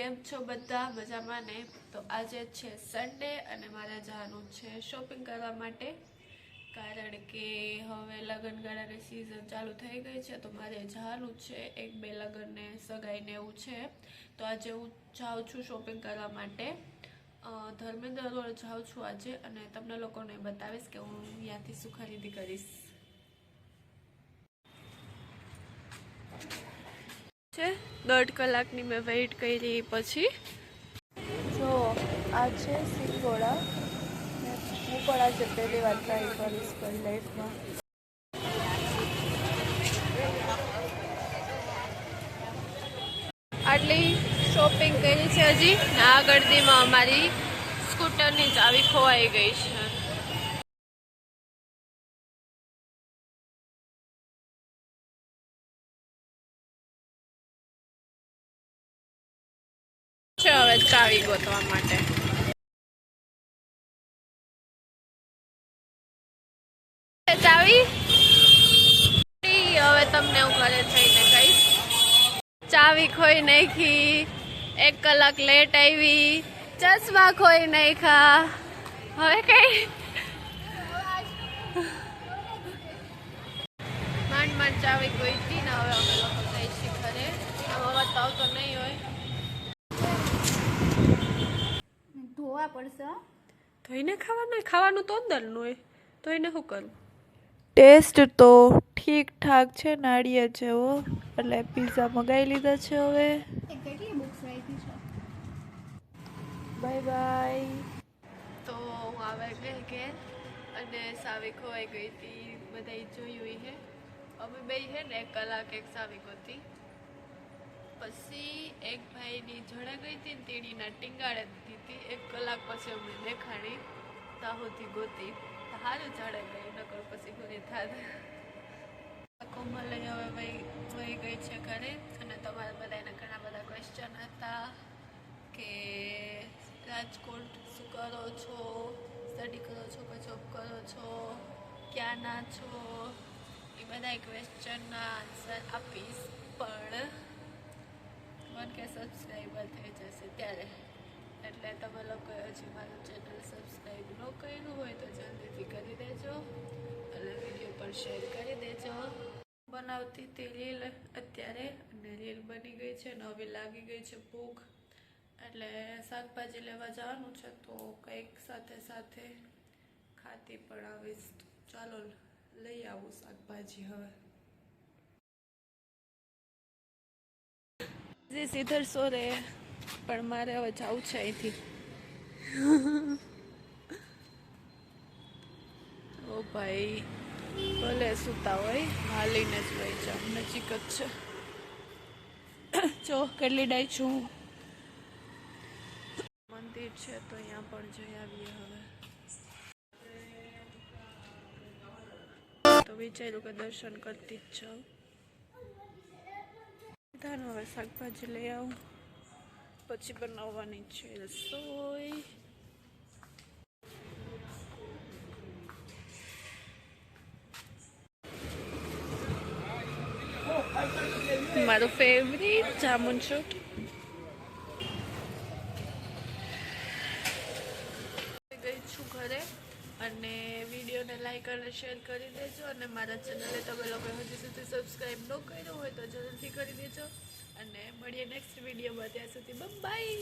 કેમ છો બધા મજામાં ને? તો આજે છે સન્ડે અને મારે જવાનું છે શોપિંગ કરવા માટે, કારણ કે હવે લગ્નગાળાની સિઝન ચાલુ થઈ ગઈ છે તો મારે જવાનું છે. એક બે લગ્નને સગાઈને એવું છે તો આજે હું જાઉં છું શોપિંગ કરવા માટે. ધર્મેન્દ્ર રોડ જાઉં છું આજે અને તમને લોકોને બતાવીશ કે હું ત્યાંથી શું ખરીદી કરીશ. છે 1.5 કલાકની મેં વેઇટ કરી પછી જો આ છે સિંગોડા. હું પણ આજે પહેલી વાર ટ્રાય કરીશ મારી લાઈફમાં. આટલી શોપિંગ કરી છે હજી. આ ગળદીમાં અમારી સ્કૂટરની ચાવી ખોવાઈ ગઈ છે. હવે ચાવી ગોતવા માટે ચાવી હવે તમને હું ઘરે થઈને કહીશ. ચાવી ખોઈ નાખી, 1 કલાક લેટ આવી, ચશ્મા ખોઈ નાખ્યા. હવે કઈ માંડ માંડ ચાવી ગોઈતી ને હવે અમે લોકો જઈશું ઘરે. આમ અવાજ તો આવતો નહીં હોય. ધોવા પડશે. ધોઈને ખાવાનું ખાવાનું તો અંદરનું હોય, ધોઈને શું કરું? ટેસ્ટ તો ઠીક ઠાક છે, નાળિયેર જેવો. એટલે પિઝા મગાવી લીધા છે. હવે કેટલી બુક્સ રાખી છે? Bye bye. તો હું આવે ગઈ ઘેર અને સાવી ખોવાઈ ગઈ હતી. બધાય જોયું હે. અમે બે હે ને 1 કલાક એક સાવી ગોતી. પછી એક ભાઈની જોડે ગઈ હતી ને તેણીના ટીંગાળે દીધી. 1 કલાક પછી અમને દેખાણી તાહોથી ગોતી. સારું ચડે ગઈ, નકર પછી પૂરી થાત. કોમલ હવે વહી ગઈ છે ઘરે. અને તમારા બધાના ઘણા બધા ક્વેશ્ચન હતા કે રાજકોટ શું કરો છો, સ્ટડી કરો છો કે જોબ કરો છો, ક્યાંના છો, એ બધા ક્વેશ્ચનના આન્સર આપીશ. પણ 1K સબસ્ક્રાઈબર થઈ જશે ત્યારે. એટલે તમે લોકોએ હજી મારું ચેનલ સબસ્ક્રાઈબ ન કર્યું હોય તો જલ્દીથી કરી દેજો અને વિડીયો પર શેર કરી દેજો. બનાવતી હતી રીલ અત્યારે અને રીલ બની ગઈ છે ને હવે લાગી ગઈ છે ભૂખ. એટલે શાકભાજી લેવા જવાનું છે તો કંઈક સાથે સાથે ખાતી પણ આવીશ. ચાલો લઈ આવું શાકભાજી. હવે સીધર સો રે પણ મારે હવે જવું છે અહીંથી. ઓ ભાઈ ભલે સૂતા હોય હાલીને જ વહી જાવ, નજીક જ છે. જો કેટલી ડાય છું. મંદિર છે તો અહીંયા પણ જઈ આવીએ. હવે તો વિચાર્યું કે દર્શન કરતી જ જાઉં. હવે શાકભાજી લઈ આવું પછી બનાવવાની છે રસોઈ. મારું ફેવરિટ જામુન શૂટ. ગઈ છું ઘરે અને વિડીયોને લાઈક અને શેર કરી દેજો. અને મારા ચેનલે તમે લોકો હજી સુધી સબસ્ક્રાઈબ ન કર્યું હોય તો જલ્દીથી કરી દેજો. અને મળીએ નેક્સ્ટ વિડીયોમાં. ત્યાં સુધી બાય.